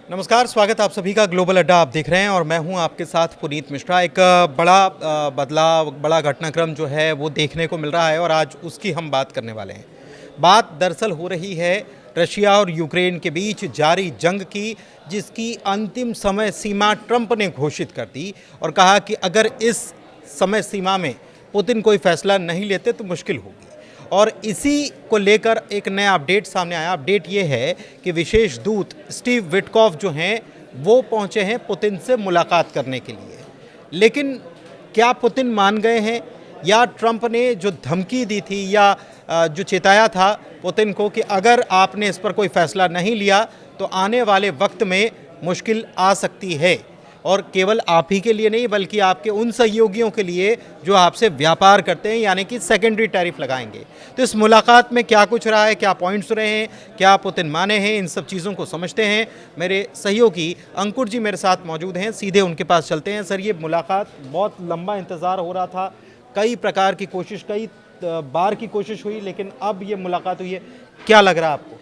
नमस्कार, स्वागत आप सभी का ग्लोबल अड्डा आप देख रहे हैं और मैं हूं आपके साथ पुनीत मिश्रा। एक बदलाव, बड़ा घटनाक्रम जो है वो देखने को मिल रहा है और आज उसकी हम बात करने वाले हैं। बात दरअसल हो रही है रशिया और यूक्रेन के बीच जारी जंग की, जिसकी अंतिम समय सीमा ट्रंप ने घोषित कर दी और कहा कि अगर इस समय सीमा में पुतिन कोई फैसला नहीं लेते तो मुश्किल होगी। और इसी को लेकर एक नया अपडेट सामने आया। अपडेट ये है कि विशेष दूत स्टीव विटकॉफ जो हैं वो पहुंचे हैं पुतिन से मुलाकात करने के लिए। लेकिन क्या पुतिन मान गए हैं या ट्रंप ने जो धमकी दी थी या जो चेताया था पुतिन को कि अगर आपने इस पर कोई फैसला नहीं लिया तो आने वाले वक्त में मुश्किल आ सकती है, और केवल आप ही के लिए नहीं बल्कि आपके उन सहयोगियों के लिए जो आपसे व्यापार करते हैं, यानी कि सेकेंडरी टैरिफ लगाएंगे। तो इस मुलाकात में क्या कुछ रहा है, क्या पॉइंट्स रहे हैं, क्या पुतिन माने हैं, इन सब चीज़ों को समझते हैं। मेरे सहयोगी अंकुर जी मेरे साथ मौजूद हैं, सीधे उनके पास चलते हैं। सर, ये मुलाकात बहुत लंबा इंतज़ार हो रहा था, कई प्रकार की कोशिश, कई बार की कोशिश हुई, लेकिन अब ये मुलाकात हुई है। क्या लग रहा है आपको?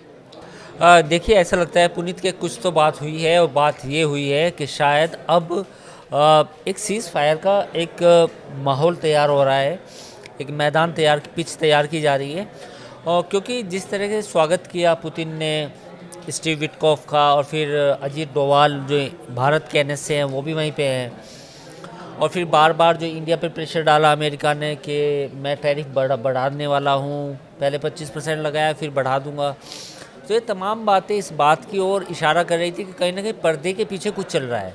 देखिए, ऐसा लगता है पुनीत के कुछ तो बात हुई है और बात ये हुई है कि शायद अब एक सीज़ फायर का एक माहौल तैयार हो रहा है, एक मैदान तैयार, पिच तैयार की जा रही है। और क्योंकि जिस तरह से स्वागत किया पुतिन ने स्टीव विटकॉफ का, और फिर अजीत डोवाल जो भारत के एनएस से हैं वो भी वहीं पे हैं, और फिर बार बार जो इंडिया पे प्रेशर डाला अमेरिका ने कि मैं टैरिफ बढ़ाने वाला हूँ, पहले 25% लगाया फिर बढ़ा दूँगा। तो ये तमाम बातें इस बात की ओर इशारा कर रही थी कि कहीं ना कहीं पर्दे के पीछे कुछ चल रहा है।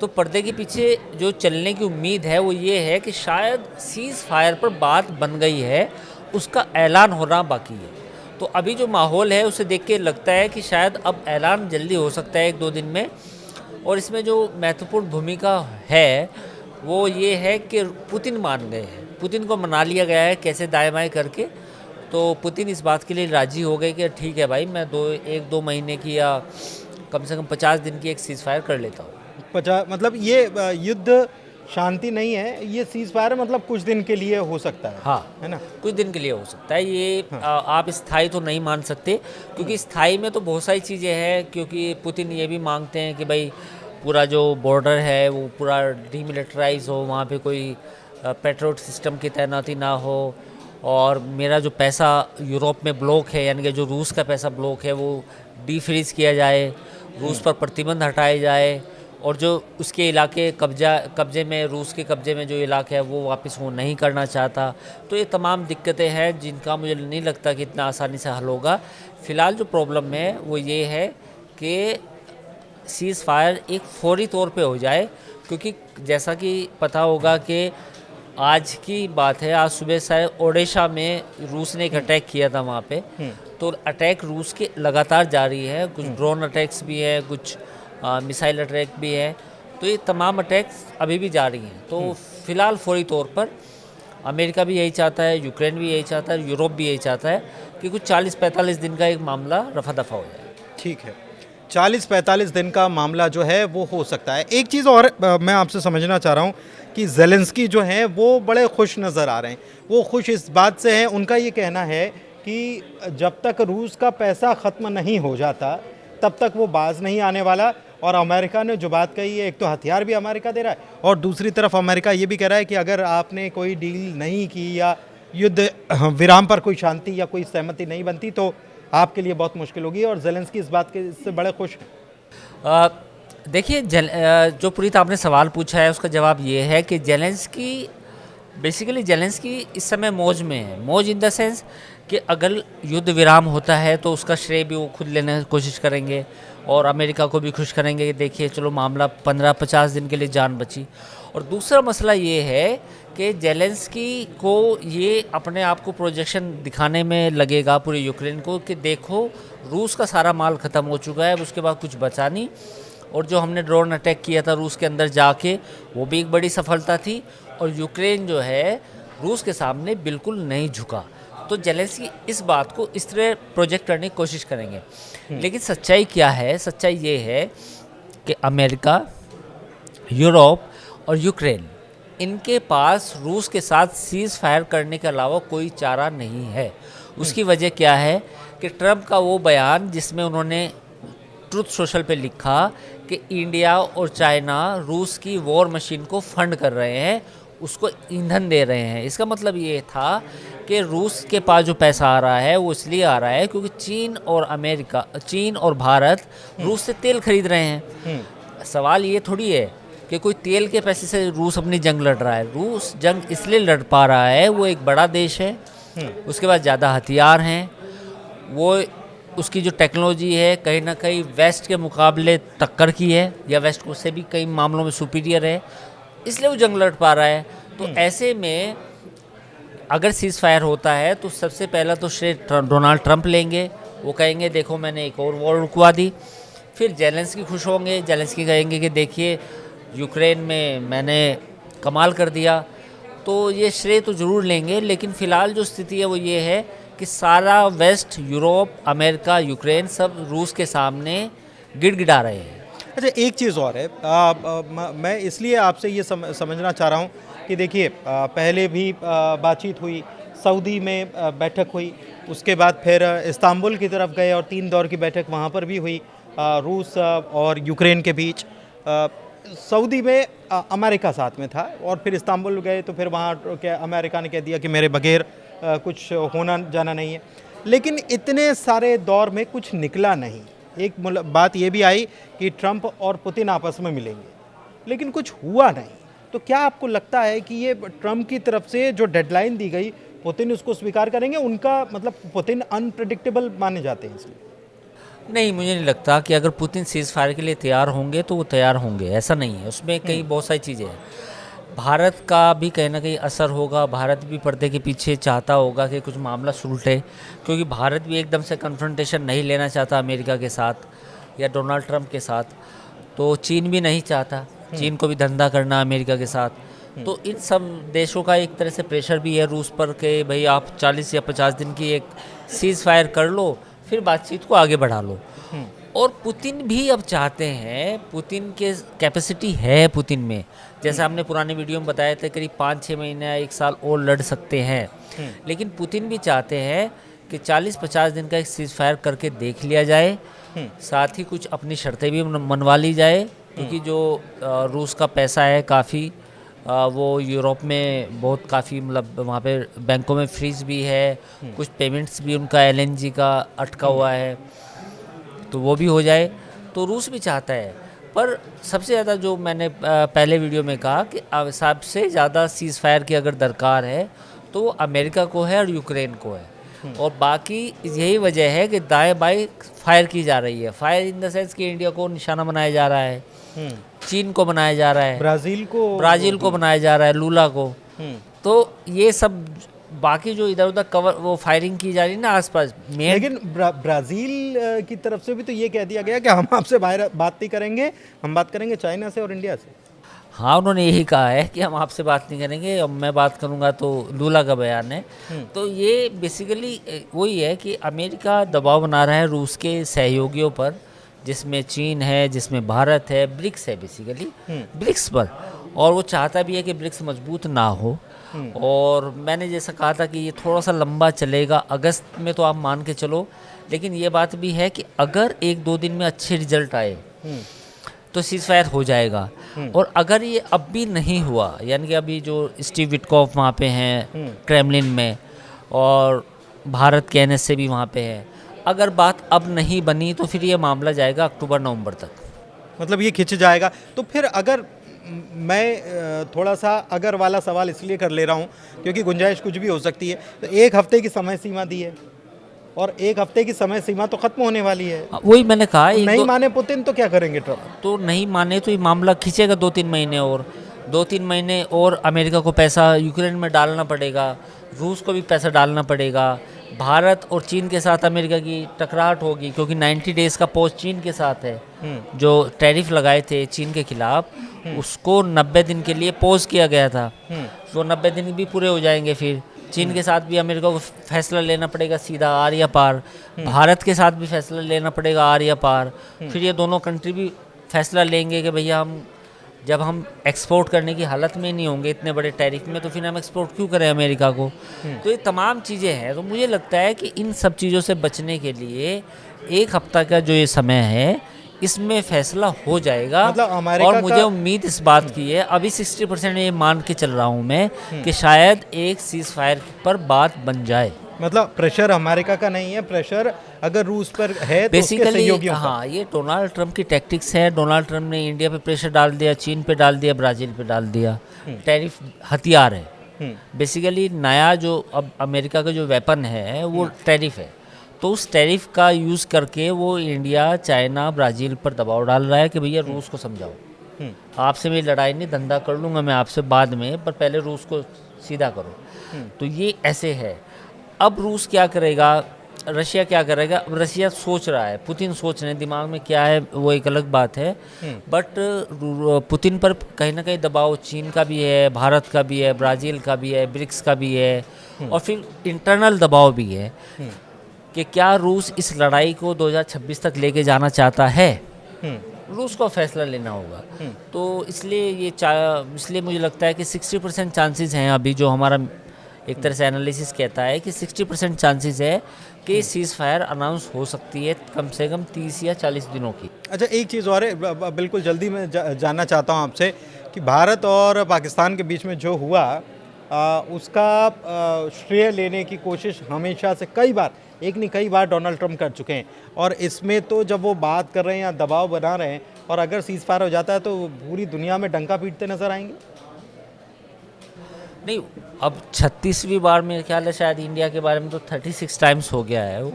तो पर्दे के पीछे जो चलने की उम्मीद है वो ये है कि शायद सीज़ फायर पर बात बन गई है, उसका ऐलान होना बाकी है। तो अभी जो माहौल है उसे देख के लगता है कि शायद अब ऐलान जल्दी हो सकता है 1-2 दिन में। और इसमें जो महत्वपूर्ण भूमिका है वो ये है कि पुतिन मान गए हैं, पुतिन को मना लिया गया है कैसे दाएँ बाएँ करके। तो पुतिन इस बात के लिए राज़ी हो गए कि ठीक है भाई, मैं 1-2 महीने की या कम से कम 50 दिन की एक सीज़ फायर कर लेता हूँ। 50 मतलब ये युद्ध शांति नहीं है, ये सीज़ फायर मतलब कुछ दिन के लिए हो सकता है। हाँ, है ना? कुछ दिन के लिए हो सकता है ये। हाँ। आप स्थायी तो नहीं मान सकते, क्योंकि स्थायी में तो बहुत सारी चीज़ें हैं। क्योंकि पुतिन ये भी मांगते हैं कि भाई पूरा जो बॉर्डर है वो पूरा डीमिलिटराइज हो, वहाँ पे कोई पेट्रोल सिस्टम की तैनाती ना हो, और मेरा जो पैसा यूरोप में ब्लॉक है, यानी कि जो रूस का पैसा ब्लॉक है वो डीफ्रीज किया जाए, रूस पर प्रतिबंध हटाए जाए, और जो उसके इलाके कब्जे में, रूस के कब्जे में जो इलाका है वो वापस वो नहीं करना चाहता। तो ये तमाम दिक्कतें हैं जिनका मुझे नहीं लगता कि इतना आसानी से हल होगा। फ़िलहाल जो प्रॉब्लम है वो ये है कि सीज़ फायर एक फौरी तौर पे हो जाए, क्योंकि जैसा कि पता होगा कि आज की बात है, आज सुबह शायद ओडिशा में रूस ने एक अटैक किया था वहाँ पे। तो अटैक रूस के लगातार जारी है, कुछ ड्रोन अटैक्स भी है, कुछ मिसाइल अटैक भी है। तो ये तमाम अटैक्स अभी भी जारी हैं। तो फिलहाल फौरी तौर पर अमेरिका भी यही चाहता है, यूक्रेन भी यही चाहता है, यूरोप भी यही चाहता है कि कुछ 40-45 दिन का एक मामला रफा दफा हो जाए। ठीक है, 40-45 दिन का मामला जो है वो हो सकता है। एक चीज़ और मैं आपसे समझना चाह रहा हूँ कि ज़ेलेंस्की जो हैं वो बड़े खुश नज़र आ रहे हैं। वो खुश इस बात से हैं, उनका ये कहना है कि जब तक रूस का पैसा ख़त्म नहीं हो जाता तब तक वो बाज नहीं आने वाला। और अमेरिका ने जो बात कही है, एक तो हथियार भी अमेरिका दे रहा है और दूसरी तरफ अमेरिका ये भी कह रहा है कि अगर आपने कोई डील नहीं की या युद्ध विराम पर कोई शांति या कोई सहमति नहीं बनती तो आपके लिए बहुत मुश्किल होगी। और ज़ेलेंस्की इस बात के इससे बड़े खुश हैं। देखिए, जो पुनीत आपने सवाल पूछा है उसका जवाब ये है कि जेलेंस्की इस समय मौज में है। मौज इन द सेंस कि अगर युद्ध विराम होता है तो उसका श्रेय भी वो खुद लेने की कोशिश करेंगे और अमेरिका को भी खुश करेंगे कि देखिए चलो मामला 15-50 दिन के लिए जान बची। और दूसरा मसला ये है कि जेलेंस्की को ये अपने आप को प्रोजेक्शन दिखाने में लगेगा पूरे यूक्रेन को कि देखो रूस का सारा माल ख़त्म हो चुका है, उसके बाद कुछ बचा नहीं। और जो हमने ड्रोन अटैक किया था रूस के अंदर जाके, वो भी एक बड़ी सफलता थी। और यूक्रेन जो है रूस के सामने बिल्कुल नहीं झुका। तो जेलेंस्की इस बात को इस तरह प्रोजेक्ट करने की कोशिश करेंगे। लेकिन सच्चाई क्या है? सच्चाई ये है कि अमेरिका, यूरोप और यूक्रेन, इनके पास रूस के साथ सीज़ फायर करने के अलावा कोई चारा नहीं है। उसकी वजह क्या है कि ट्रंप का वो बयान जिसमें उन्होंने ट्रुथ सोशल पे लिखा कि इंडिया और चाइना रूस की वॉर मशीन को फंड कर रहे हैं, उसको ईंधन दे रहे हैं। इसका मतलब ये था कि रूस के पास जो पैसा आ रहा है वो इसलिए आ रहा है क्योंकि चीन और भारत रूस से तेल खरीद रहे हैं। सवाल ये थोड़ी है कि कोई तेल के पैसे से रूस अपनी जंग लड़ रहा है। रूस जंग इसलिए लड़ पा रहा है, वो एक बड़ा देश है, उसके पास ज़्यादा हथियार हैं, वो उसकी जो टेक्नोलॉजी है कहीं ना कहीं वेस्ट के मुकाबले टक्कर की है, या वेस्ट को से भी कई मामलों में सुपीरियर है, इसलिए वो जंग लड़ पा रहा है। तो ऐसे में अगर सीज़ फायर होता है तो सबसे पहला तो श्रेय डोनाल्ड ट्रंप लेंगे। वो कहेंगे देखो मैंने एक और वॉर रुकवा दी। फिर जेलेंस्की खुश होंगे, जेलेंस्की कहेंगे कि देखिए यूक्रेन में मैंने कमाल कर दिया। तो ये श्रेय तो ज़रूर लेंगे, लेकिन फ़िलहाल जो स्थिति है वो ये है कि सारा वेस्ट, यूरोप, अमेरिका, यूक्रेन सब रूस के सामने गिड़गिड़ा रहे हैं। अच्छा, एक चीज़ और है, मैं इसलिए आपसे ये समझना चाह रहा हूँ कि देखिए पहले भी बातचीत हुई, सऊदी में बैठक हुई, उसके बाद फिर इस्तांबुल की तरफ गए और 3 दौर की बैठक वहाँ पर भी हुई रूस और यूक्रेन के बीच। सऊदी में अमेरिका साथ में था और फिर इस्तांबुल गए तो फिर वहाँ क्या अमेरिका ने कह दिया कि मेरे बगैर कुछ होना जाना नहीं है। लेकिन इतने सारे दौर में कुछ निकला नहीं। एक बात ये भी आई कि ट्रंप और पुतिन आपस में मिलेंगे, लेकिन कुछ हुआ नहीं। तो क्या आपको लगता है कि ये ट्रंप की तरफ से जो डेडलाइन दी गई, पुतिन उसको स्वीकार करेंगे? उनका मतलब पुतिन अनप्रेडिक्टेबल माने जाते हैं इसलिए। नहीं, मुझे नहीं लगता कि अगर पुतिन सीज़ फायर के लिए तैयार होंगे तो वो तैयार होंगे, ऐसा नहीं है। उसमें कई बहुत सारी चीज़ें हैं। भारत का भी कहीं ना कहीं असर होगा। भारत भी पर्दे के पीछे चाहता होगा कि कुछ मामला सुलटे, क्योंकि भारत भी एकदम से कन्फ्रंटेशन नहीं लेना चाहता अमेरिका के साथ या डोनाल्ड ट्रंप के साथ। तो चीन भी नहीं चाहता, चीन को भी धंधा करना अमेरिका के साथ। तो इन सब देशों का एक तरह से प्रेशर भी है रूस पर कि भाई आप 40 या 50 दिन की एक सीज़ फायर कर लो, फिर बातचीत को आगे बढ़ा लो। और पुतिन भी अब चाहते हैं, पुतिन के कैपेसिटी है पुतिन में, जैसे हमने पुराने वीडियो में बताया था, करीब 5-6 महीने या 1 साल और लड़ सकते हैं। लेकिन पुतिन भी चाहते हैं कि 40-50 दिन का एक सीज़ फायर करके देख लिया जाए, साथ ही कुछ अपनी शर्तें भी मनवा ली जाए, क्योंकि जो रूस का पैसा है काफ़ी, वो यूरोप में बहुत काफ़ी, मतलब वहाँ पे बैंकों में फ्रीज भी है, कुछ पेमेंट्स भी उनका LNG का अटका हुआ है, तो वो भी हो जाए। तो रूस भी चाहता है, पर सबसे ज़्यादा जो मैंने पहले वीडियो में कहा कि सबसे ज़्यादा सीज़ फायर की अगर दरकार है तो वो अमेरिका को है और यूक्रेन को है। और बाकी यही वजह है कि दाएं बाएं फायर की जा रही है। फायर इन द सेंस कि इंडिया को निशाना बनाया जा रहा है, चीन को बनाया जा रहा है, ब्राज़ील को बनाया जा रहा है, लूला को। तो ये सब बाकी जो इधर उधर कवर वो फायरिंग की जा रही है ना आसपास में। लेकिन ब्राज़ील की तरफ से भी तो ये कह दिया गया कि हम आपसे बात नहीं करेंगे, हम बात करेंगे चाइना से और इंडिया से। हाँ, उन्होंने यही कहा है कि हम आपसे बात नहीं करेंगे, अब मैं बात करूंगा, तो लूला का बयान है। तो ये बेसिकली वही है कि अमेरिका दबाव बना रहा है रूस के सहयोगियों पर, जिसमें चीन है, जिसमें भारत है, ब्रिक्स है बेसिकली, ब्रिक्स पर। और वो चाहता भी है कि ब्रिक्स मजबूत ना हो। और मैंने जैसा कहा था कि ये थोड़ा सा लंबा चलेगा, अगस्त में तो आप मान के चलो। लेकिन ये बात भी है कि अगर 1-2 दिन में अच्छे रिजल्ट आए तो सीज़ फायर हो जाएगा। और अगर ये अब भी नहीं हुआ, यानी कि अभी जो स्टीव विटकॉफ वहाँ पे हैं क्रेमलिन में, और भारत के NSA भी वहाँ पे है, अगर बात अब नहीं बनी तो फिर ये मामला जाएगा अक्टूबर-नवंबर तक। मतलब ये खिंच जाएगा। तो फिर अगर मैं थोड़ा सा अगर वाला सवाल इसलिए कर ले रहा हूँ क्योंकि गुंजाइश कुछ भी हो सकती है। तो 1 हफ्ते की समय सीमा दी है और 1 हफ्ते की समय सीमा तो खत्म होने वाली है। वही मैंने कहा, नहीं माने पुतिन तो क्या करेंगे ट्रंप? तो नहीं माने तो ये मामला खींचेगा 2-3 महीने और। 2-3 महीने और अमेरिका को पैसा यूक्रेन में डालना पड़ेगा, रूस को भी पैसा डालना पड़ेगा, भारत और चीन के साथ अमेरिका की टकराहट होगी, क्योंकि 90 डेज़ का पॉज चीन के साथ है। जो टैरिफ लगाए थे चीन के खिलाफ, उसको 90 दिन के लिए पॉज किया गया था। वो 90 दिन भी पूरे हो जाएंगे, फिर चीन के साथ भी अमेरिका को फैसला लेना पड़ेगा सीधा आर या पार, भारत के साथ भी फैसला लेना पड़ेगा आर या पार। फिर ये दोनों कंट्री भी फैसला लेंगे कि भैया हम जब हम एक्सपोर्ट करने की हालत में नहीं होंगे इतने बड़े टैरिफ में, तो फिर हम एक्सपोर्ट क्यों करें अमेरिका को। तो ये तमाम चीज़ें हैं। तो मुझे लगता है कि इन सब चीज़ों से बचने के लिए 1 हफ्ता का जो ये समय है, इसमें फैसला हो जाएगा। मतलब अमेरिका और मुझे का- उम्मीद इस बात की है, अभी 60% ये मान के चल रहा हूँ मैं कि शायद एक सीज फायर पर बात बन जाए। मतलब प्रेशर अमेरिका का नहीं है, प्रेशर अगर रूस पर है तो उसके बेसिकली सहयोगियों पर। हाँ, ये डोनाल्ड ट्रंप की टैक्टिक्स है। डोनाल्ड ट्रंप ने इंडिया पे प्रेशर डाल दिया, चीन पे डाल दिया, ब्राज़ील पे डाल दिया। टैरिफ हथियार है बेसिकली। नया जो अब अमेरिका का जो वेपन है वो टैरिफ है। तो उस टैरिफ का यूज़ करके वो इंडिया, चाइना, ब्राज़ील पर दबाव डाल रहा है कि भैया रूस को समझाओ, आपसे मेरी लड़ाई नहीं, धंधा कर लूँगा मैं आपसे बाद में, पर पहले रूस को सीधा करो। तो ये ऐसे है। अब रूस क्या करेगा, रशिया क्या करेगा? अब रशिया सोच रहा है, पुतिन सोच रहे हैं, दिमाग में क्या है वो एक अलग बात है। बट पुतिन पर कहीं ना कहीं दबाव चीन का भी है, भारत का भी है, ब्राज़ील का भी है, ब्रिक्स का भी है, और फिर इंटरनल दबाव भी है कि क्या रूस इस लड़ाई को 2026 तक लेके जाना चाहता है। रूस को फैसला लेना होगा। तो इसलिए मुझे लगता है कि 60% चांसेस हैं अभी, जो हमारा एक तरह से एनालिसिस कहता है कि 60% चांसेस है कि सीज़ फायर अनाउंस हो सकती है कम से कम 30 या 40 दिनों की। अच्छा, एक चीज़ और है, बिल्कुल जल्दी मैं जानना चाहता हूँ आपसे कि भारत और पाकिस्तान के बीच में जो हुआ उसका श्रेय लेने की कोशिश हमेशा से कई बार, एक नहीं कई बार डोनाल्ड ट्रंप कर चुके हैं। और इसमें तो जब वो बात कर रहे हैं या दबाव बना रहे हैं और अगर सीज़ फायर हो जाता है तो पूरी दुनिया में डंका पीटते नजर आएंगे। नहीं, अब 36वीं बार मेरे ख्याल है शायद इंडिया के बारे में तो 36 टाइम्स हो गया है वो।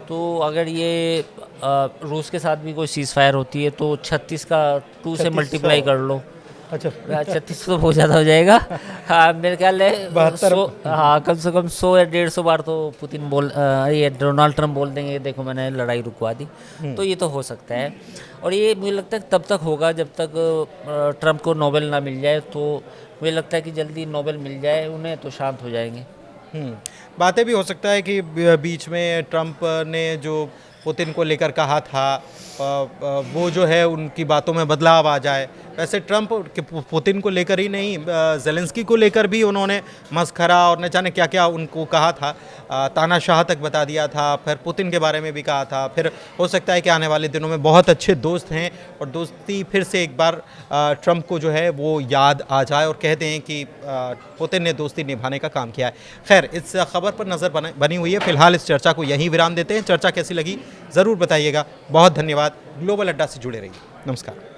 तो अगर ये रूस के साथ भी कोई सीज़ फायर होती है तो 36 का 2 से 3600 मल्टीप्लाई कर लो। अच्छा 36 तो बहुत ज़्यादा हो जाएगा। हाँ, मेरे ख्याल है 72 हाँ, कम से कम 100 या 150 बार तो पुतिन ये डोनाल्ड ट्रंप बोल देंगे देखो मैंने लड़ाई रुकवा दी। तो ये तो हो सकता है। और ये मुझे लगता है तब तक होगा जब तक ट्रंप को नोबेल ना मिल जाए। तो मुझे लगता है कि जल्दी नोबेल मिल जाए उन्हें तो शांत हो जाएंगे। बातें भी हो सकता है कि बीच में ट्रंप ने जो पुतिन को लेकर कहा था वो जो है उनकी बातों में बदलाव आ जाए। वैसे ट्रंप पुतिन को लेकर ही नहीं, ज़ेलेंस्की को लेकर भी उन्होंने मस्खरा और न जाने क्या क्या उनको कहा था, तानाशाह तक बता दिया था, फिर पुतिन के बारे में भी कहा था। फिर हो सकता है कि आने वाले दिनों में बहुत अच्छे दोस्त हैं और दोस्ती फिर से एक बार ट्रंप को जो है वो याद आ जाए और कहते हैं कि पुतिन ने दोस्ती निभाने का काम किया है। खैर, इस खबर पर नज़र बनी हुई है। फिलहाल इस चर्चा को यहीं विराम देते हैं। चर्चा कैसी लगी ज़रूर बताइएगा। बहुत धन्यवाद। ग्लोबल अड्डा से जुड़े रहिए। नमस्कार।